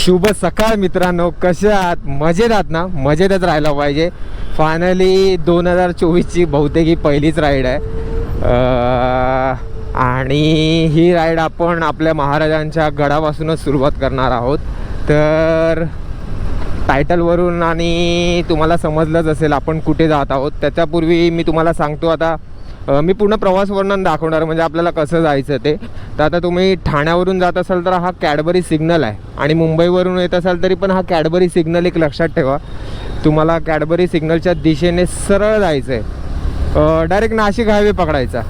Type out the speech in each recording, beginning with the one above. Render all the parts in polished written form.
शुभ सकाळ मित्रांनो, कसे आहात? मजेत आहात ना? मजेतच राहायला पाहिजे. फायनली 2024ची बहुतेक ही पहिलीच राईड आहे आणि ही राईड आपण आपल्या महाराजांच्या गडापासूनच सुरुवात करणार आहोत. तर टायटलवरून आणि तुम्हाला समजलंच असेल आपण कुठे जात आहोत. त्याच्यापूर्वी मी तुम्हाला सांगतो, आता मी पूर्ण प्रवास वर्णन दाखवणार, म्हणजे आपल्याला कसं जायचं ते. तर आता तुम्ही ठाण्यावरून जात असाल तर हा कॅडबरी सिग्नल आहे आणि मुंबईवरून येत असाल तरी पण हा कॅडबरी सिग्नल एक लक्षात ठेवा. तुम्हाला कॅडबरी सिग्नलच्या दिशेने सरळ जायचं आहे, डायरेक्ट नाशिक हायवे पकडायचा.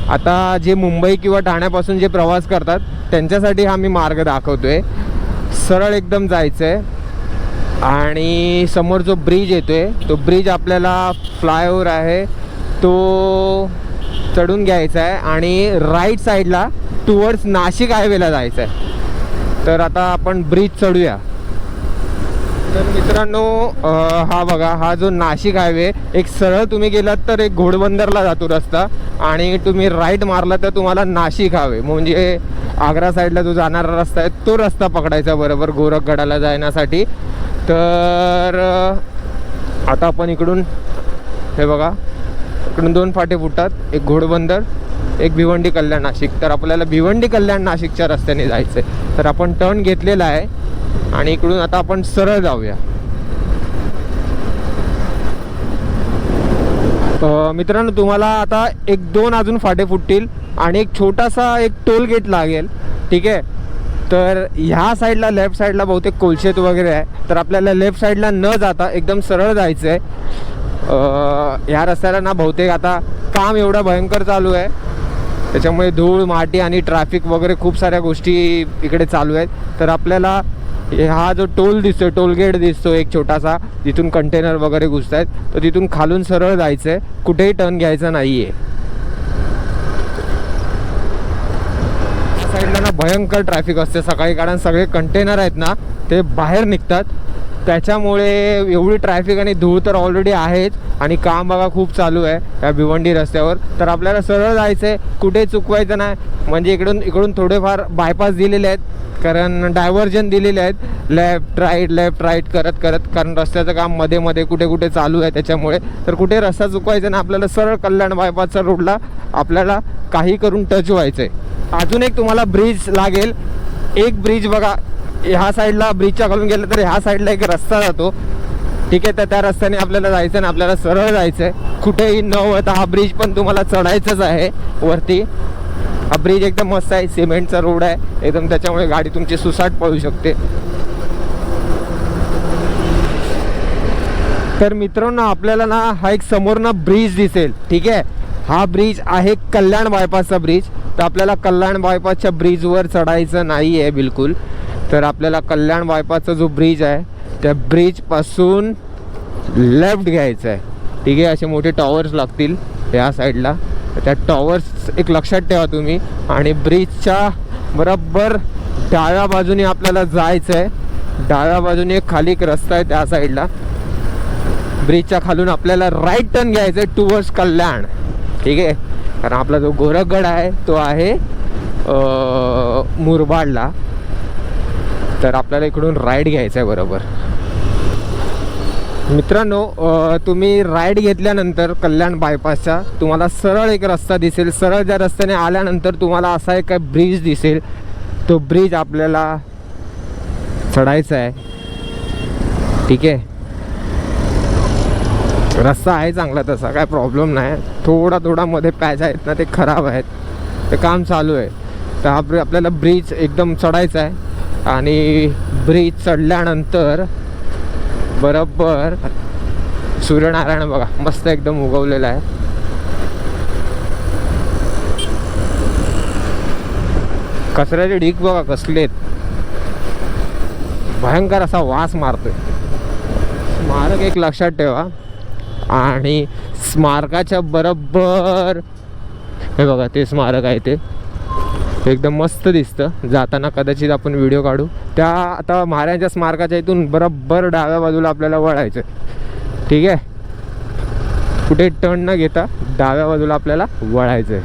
आता जे मुंबई किंवा ठाण्यापासून जे प्रवास करतात त्यांच्यासाठी हा मी मार्ग दाखवतो आहे. सरळ एकदम जायचं आहे आणि समोर जो ब्रिज येतो आहे तो ब्रिज आपल्याला फ्लायओव्हर आहे तो चढून घ्यायचा आहे आणि राईट साईडला टुवर्ड्स नाशिक हायवेला जायचं आहे. तर आता आपण ब्रिज चढूया. तर मित्रांनो, हा बघा, हा जो नाशिक हायवे एक सरळ तुम्ही गेलात तर एक घोडबंदरला जातो रस्ता आणि तुम्ही राईट मारला तर तुम्हाला नाशिक हायवे म्हणजे आग्रा साईडला जो जाणारा रस्ता आहे तो रस्ता पकडायचा बरोबर गोरखगडाला जाण्यासाठी. तर आता आपण इकडून हे बघा, इकडून 2 फाटे फुटतात, एक घोडबंदर एक भिवंडी कल्याण नाशिक. तर आपल्याला भिवंडी कल्याण नाशिकच्या रस्त्याने जायचं आहे. तर आपण टर्न घेतलेला आहे आणि इकडून आता आपण सरळ जाऊया. मित्रांनो, तुम्हाला आता 1-2 अजून फाटे फुटतील आणि एक छोटासा एक टोल गेट लागेल, ठीक आहे. तर ह्या साईडला लेफ्ट साईडला बहुतेक कोलशेत वगैरे आहे. तर आपल्याला लेफ्ट साईडला न जाता एकदम सरळ जायचं आहे. ह्या रस्त्याला ना बहुतेक आता काम एवढं भयंकर चालू आहे, त्याच्यामुळे धूळ माती आणि ट्रॅफिक वगैरे खूप साऱ्या गोष्टी इकडे चालू आहेत. तर आपल्याला हा जो टोल दिसतो, टोल गेट दिसतो एक छोटासा, जिथून कंटेनर वगैरे घुसत आहेत, तर तिथून खालून सरळ जायचं आहे, कुठेही टर्न घ्यायचा नाही आहे. साईडला ना भयंकर ट्रॅफिक असते सकाळी, कारण सगळे कंटेनर आहेत ना ते बाहेर निघतात, त्याच्यामुळे एवढी ट्रॅफिक आणि धूळ तर ऑलरेडी आहेच आणि काम बघा खूप चालू आहे या भिवंडी रस्त्यावर. तर आपल्याला सरळ जायचं आहे, कुठे चुकवायचं नाही. म्हणजे इकडून थोडेफार बायपास दिलेले आहेत, कारण डायव्हर्जन दिलेले आहेत, लेफ्ट राईट करत कारण रस्त्याचं काम मध्ये मध्ये कुठे चालू आहे त्याच्यामुळे. तर कुठे रस्ता चुकवायचा ना, आपल्याला सरळ कल्याण बायपासच्या रोडला आपल्याला काही करून टच व्हायचं आहे. अजून एक तुम्हाला ब्रिज लागेल, एक ब्रिज बघा, ह्या साईडला ब्रिजच्या खालून गेलं तर ह्या साईडला एक रस्ता जातो, ठीक आहे. तर त्या रस्त्याने आपल्याला जायचं आणि आपल्याला सरळ जायचं आहे, कुठेही न होता. हा ब्रिज पण तुम्हाला चढायचंच आहे वरती. हा ब्रिज एकदम मस्त आहे, सिमेंटचा रोड आहे एकदम, त्याच्यामुळे गाडी तुमची सुसाट पळू शकते. तर मित्रांनो, आपल्याला ना हा एक समोरनं ब्रिज दिसेल, ठीक आहे. हा ब्रिज आहे कल्याण बायपासचा ब्रिज. तर आपल्याला कल्याण बायपासच्या ब्रिजवर चढायचं नाही आहे बिलकुल. तर आपल्याला कल्याण बायपासचा जो ब्रिज आहे त्या ब्रिजपासून लेफ्ट घ्यायचं आहे, ठीक आहे. असे मोठे टॉवर्स लागतील या साईडला, त्या टॉवर्स एक लक्षात ठेवा तुम्ही. आणि ब्रिजच्या बरोबर डाव्या बाजूने आपल्याला जायचं आहे. डाव्या बाजूने खाली एक रस्ता आहे त्या साईडला. ब्रिजच्या खालून आपल्याला राईट टर्न घ्यायचं आहे टुवर्ड्स कल्याण, ठीक आहे. कारण आपला जो गोरखगड आहे तो आहे मुरबाडला. तर आपल्याला इकडून राईट घ्यायचं आहे बरोबर. मित्रांनो, तुम्ही राईट घेतल्यानंतर कल्याण बायपासच्या तुम्हाला सरळ एक रस्ता दिसेल. सरळ त्या रस्त्याने आल्यानंतर तुम्हाला असा एक ब्रिज दिसेल. तो ब्रिज आपल्याला चढायचा आहे, ठीक आहे. रस्ता आहे चांगला, तसा काय प्रॉब्लेम नाही. थोडा मध्ये पॅच आहेत ना ते खराब आहेत, ते काम चालू आहे. तर हा आपल्याला ब्रिज एकदम चढायचा आहे आणि ब्रिज चढल्यानंतर बरोबर सूर्यनारायण बघा मस्त एकदम उगवलेला आहे. कचऱ्याचे ढीग बघा कसलेत, भयंकर असा वास मारतोय. स्मारक एक लक्षात ठेवा आणि स्मारकाच्या बरोबर हे बघा ते स्मारक आहे, ते एकदम मस्त दिसतं. जाताना कदाचित आपण व्हिडिओ काढू. त्या आता महाराजांच्या स्मारकाच्या इथून बरोबर डाव्या बाजूला आपल्याला वळायचं, ठीक आहे. कुठे टर्न न घेता डाव्या बाजूला आपल्याला वळायचं आहे.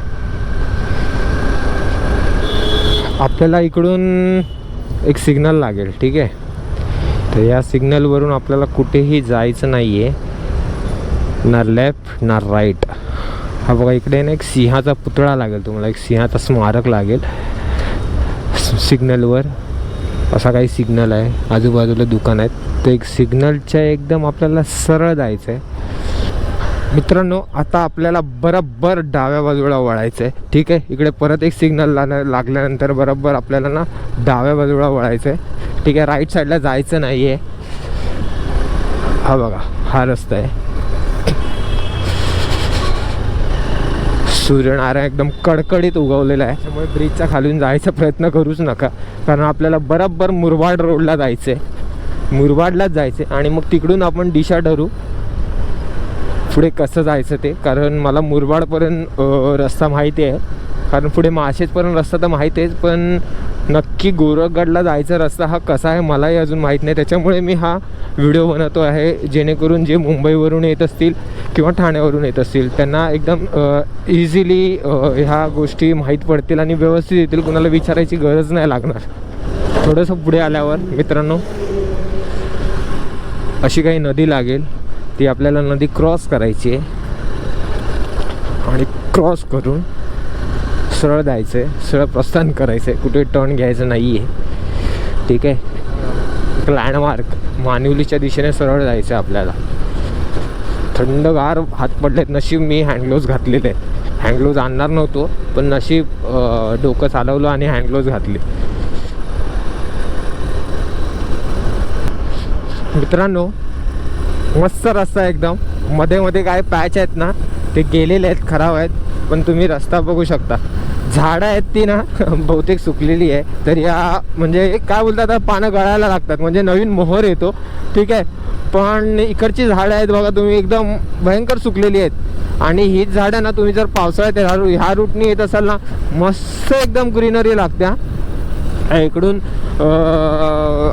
आपल्याला इकडून एक सिग्नल लागेल, ठीक आहे. तर या सिग्नलवरून आपल्याला कुठेही जायचं नाही आहे, ना लेफ्ट ना राईट. हा बघा इकडे ना एक सिंहाचा पुतळा लागेल तुम्हाला, एक सिंहाचा स्मारक लागेल सिग्नलवर. असा काही सिग्नल आहे, आजूबाजूला दुकान आहेत. तर एक सिग्नलच्या एकदम आपल्याला सरळ जायचं आहे मित्रांनो. आता आपल्याला बरोबर डाव्या बाजूला वळायचं आहे. ठीक आहे, इकडे परत एक सिग्नल लागल्यानंतर बरोबर आपल्याला ना डाव्या बाजूला वळायचं आहे. ठीक आहे, राईट साईडला जायचं नाही आहे. हा बघा हा रस्ता आहे. सूर्यनारायण एकदम कडकडीत उगवलेला आहे, त्यामुळे ब्रिजच्या खालून जायचा प्रयत्न करूच नका, कारण आपल्याला बरोबर मुरबाड रोडला जायचं आहे, मुरबाडलाच जायचं आहे. आणि मग तिकडून आपण दिशा ठरवू पुढे कसं जायचं ते, कारण मला मुरबाडपर्यंत रस्ता माहिती आहे, कारण पुढे माळशेजपर्यंत रस्ता तर माहिती आहे, पण नक्की गोरखगडला जायचा रस्ता हा कसा आहे मलाही अजून माहीत नाही. त्याच्यामुळे मी हा व्हिडिओ बनवतो आहे, जेणेकरून जे मुंबईवरून येत असतील किंवा ठाण्यावरून येत असतील त्यांना एकदम इझिली ह्या गोष्टी माहीत पडतील आणि व्यवस्थित येतील, कुणाला विचारायची गरज नाही लागणार. थोडंसं पुढे आल्यावर मित्रांनो अशी काही नदी लागेल, ती आपल्याला नदी क्रॉस करायची आहे आणि क्रॉस करून सरळ जायचं आहे, सरळ प्रस्थान करायचं आहे, कुठे टर्न घ्यायचं नाही आहे. ठीक आहे, एक लँडमार्क मानिवलीच्या दिशेने सरळ जायचं आहे आपल्याला. थंडगार हात पडलेत, नशीब मी हँडग्लोव्ज घातलेले आहेत. हँडग्लोव्ज आणणार नव्हतो पण नशीब डोकं चालवलं आणि हँडग्लोव्ज घातले. मित्रांनो मस्त रस्ता एकदम, मध्ये मध्ये काय पॅच आहेत ना ते गेलेले आहेत, खराब आहेत, पण तुम्ही रस्ता बघू शकता. झाडं आहेत ती ना बहुतेक सुकलेली आहे, तर या म्हणजे काय बोलतात पानं गळायला लागतात, म्हणजे नवीन मोहर येतो. ठीक आहे, पण इकडची झाडं आहेत बघा तुम्ही एकदम भयंकर सुकलेली आहेत. आणि हीच झाडं ना तुम्ही जर पावसाळ्यात ह्या रूटनी येत असाल ना मस्त एकदम ग्रीनरी लागते. इकडून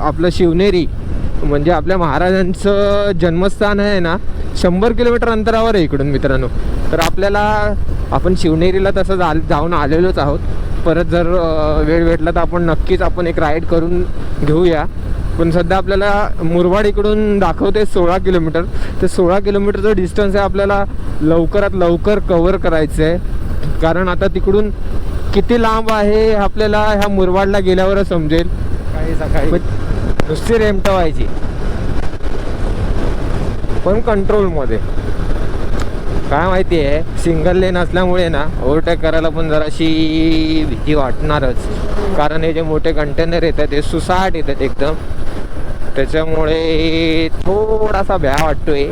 आपलं शिवनेरी म्हणजे आपल्या महाराजांचं जन्मस्थान आहे ना 100 किलोमीटर अंतरावर आहे इकडून मित्रांनो. तर आपल्याला आपण शिवनेरीला तसं जाऊन आलेलोच आहोत. परत जर वेळ भेटला तर आपण नक्कीच एक राईड करून घेऊया. पण सध्या आपल्याला मुरबाड इकडून दाखवते 16 किलोमीटर. ते 16 किलोमीटरचं डिस्टन्स आहे, आपल्याला लवकरात लवकर कव्हर करायचं आहे. कारण आता तिकडून किती लांब आहे आपल्याला ह्या मुरबाडला गेल्यावरच समजेल. काही सकाळी नुसती रेमटवायची पण कंट्रोलमध्ये. काय माहिती आहे सिंगल लेन असल्यामुळे ना ओव्हरटेक करायला पण जराशी भीती वाटणारच, कारण हे जे मोठे कंटेनर येतात ते सुसाट येतात एकदम, त्याच्यामुळे थोडासा भ्या वाटतोय.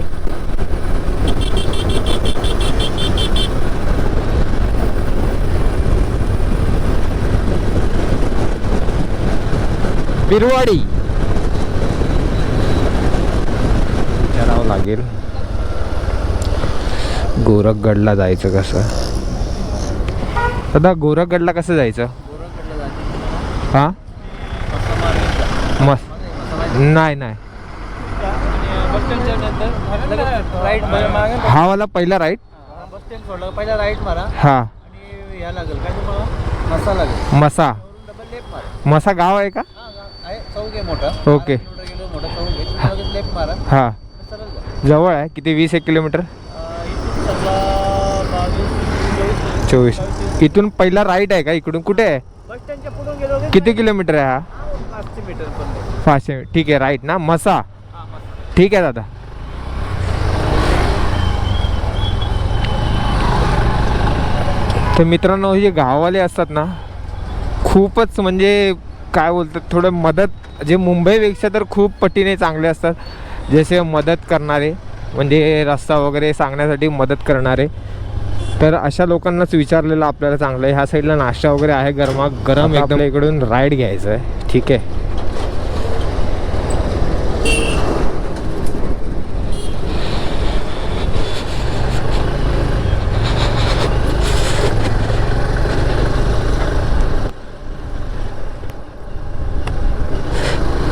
बिरवाडी विचारावं लागेल गोरखगडला जायचं कसं. दादा गोरखगडला कसं जायचं? हां नाही हा वाला पहिला राईट पहिला राईट मारा. हा आणि या लागेल काय तुम्हाला मसा लागेल. मसा मसा गाव आहे का? चौक आहे मोठा. ओके मोठा चौक आहे, लेफ्ट मारा. हा जवळ आहे किती? 20 किलोमीटर 24. इथून पहिला राईट आहे का? इकडून कुठे आहे? बस स्टँडच्या पुढून गेलो. किती किलोमीटर आहे हा? 500 मीटर. 500. ठीक आहे, राईट ना मसा. ठीक आहे दादा. तर मित्रांनो हे गाववाले असतात ना खूपच म्हणजे काय बोलतात थोडं मदत, जे मुंबईपेक्षा तर खूप पटीने चांगले असतात. जसे मदत करणारे म्हणजे रस्ता वगैरे सांगण्यासाठी मदत करणारे, तर अशा लोकांनाच विचारलेलं आपल्याला चांगलं आहे. ह्या साईडला नाश्ता वगैरे आहे गरम एकदम. इकडून राईड घ्यायचं आहे. ठीक आहे,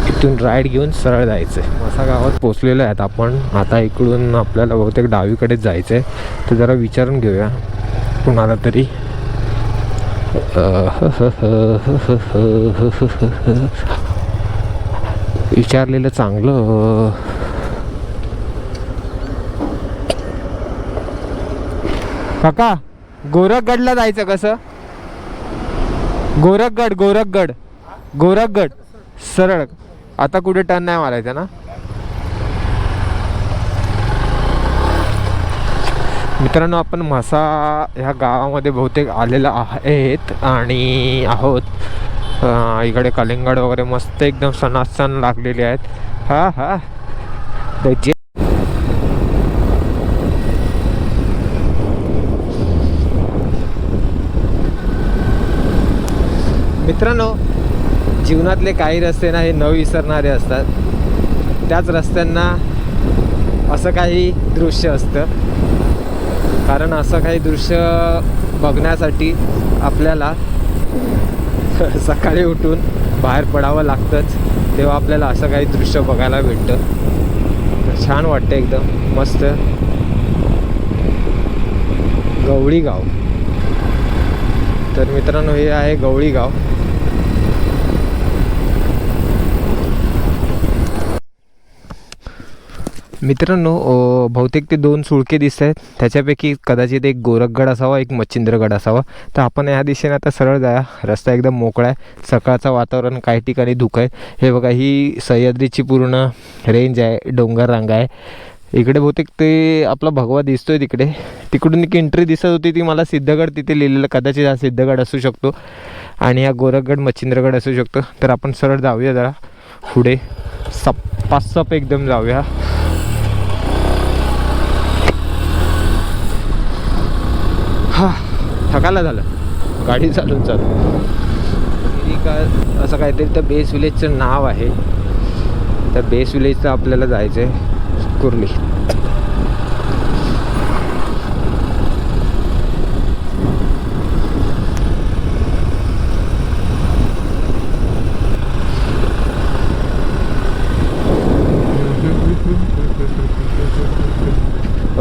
इथून राईड घेऊन सरळ जायचं आहे. मसा गावात पोचलेलो आहेत आपण. आता इकडून आपल्याला बहुतेक डावीकडेच जायचं आहे, तर जरा विचारून घेऊया कुणाला तरी. विचारलेलं चांगलं. काका गोरखगडला जायचं कसं? गोरखगड सरळ. आता कुठे टर्न नाही मारायचा ना? मित्रांनो, आपण म्हसा ह्या गावामध्ये बहुतेक आलेलं आहेत आणि आहोत. इकडे कलिंगड वगैरे मस्त एकदम सणासण लागलेले आहेत. हा हा त्याची मित्रांनो, जीवनातले काही रस्ते ना हे न विसरणारे असतात. त्याच रस्त्यांना असं काही दृश्य असतं. कारण असं काही दृश्य बघण्यासाठी आपल्याला सकाळी उठून बाहेर पडावं लागतंच. तेव्हा आपल्याला असं काही दृश्य बघायला भेटतं. तर छान वाटतं एकदम मस्त. गवळी गाव. तर मित्रांनो, हे आहे गवळी गाव. मित्रांनो, बहुतेक ते 2 सुळके दिसत आहेत. त्याच्यापैकी कदाचित एक गोरखगड असावा, एक मच्छिंद्रगड असावा. तर आपण या दिशेने आता सरळ जाया. रस्ता एकदम मोकळा आहे. सकाळचं वातावरण काही ठिकाणी धुकं आहे. हे बघा, ही सह्याद्रीची पूर्ण रेंज आहे, डोंगर रांगा आहे. इकडे बहुतेक ते आपला भगवा दिसतोय तिकडे. तिकडून एक एंट्री दिसत होती, ती मला सिद्धगड तिथे लिहिलेलं. कदाचित हा सिद्धगड असू शकतो आणि हा गोरखगड मच्छिंद्रगड असू शकतो. तर आपण सरळ जाऊया जरा पुढे, सप एकदम जाऊया. हा, थकायला झालं गाडी चालून का असं काहीतरी त्या बेस विलेजचं नाव आहे. त्या बेस विलेजचं आपल्याला जायचं आहे, कुर्ली.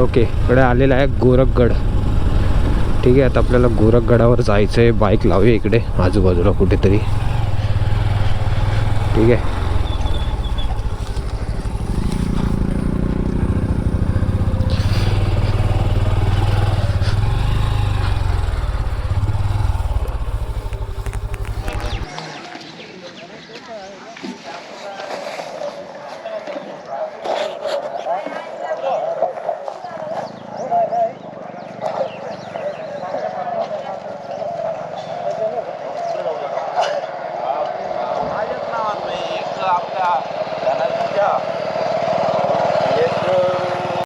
ओके, इकडे आलेला आहे गोरखगड. ठीक आहे, आता आपल्याला गोरखगडावर जायचं आहे. बाईक लावूया इकडे आजूबाजूला कुठेतरी. ठीक आहे.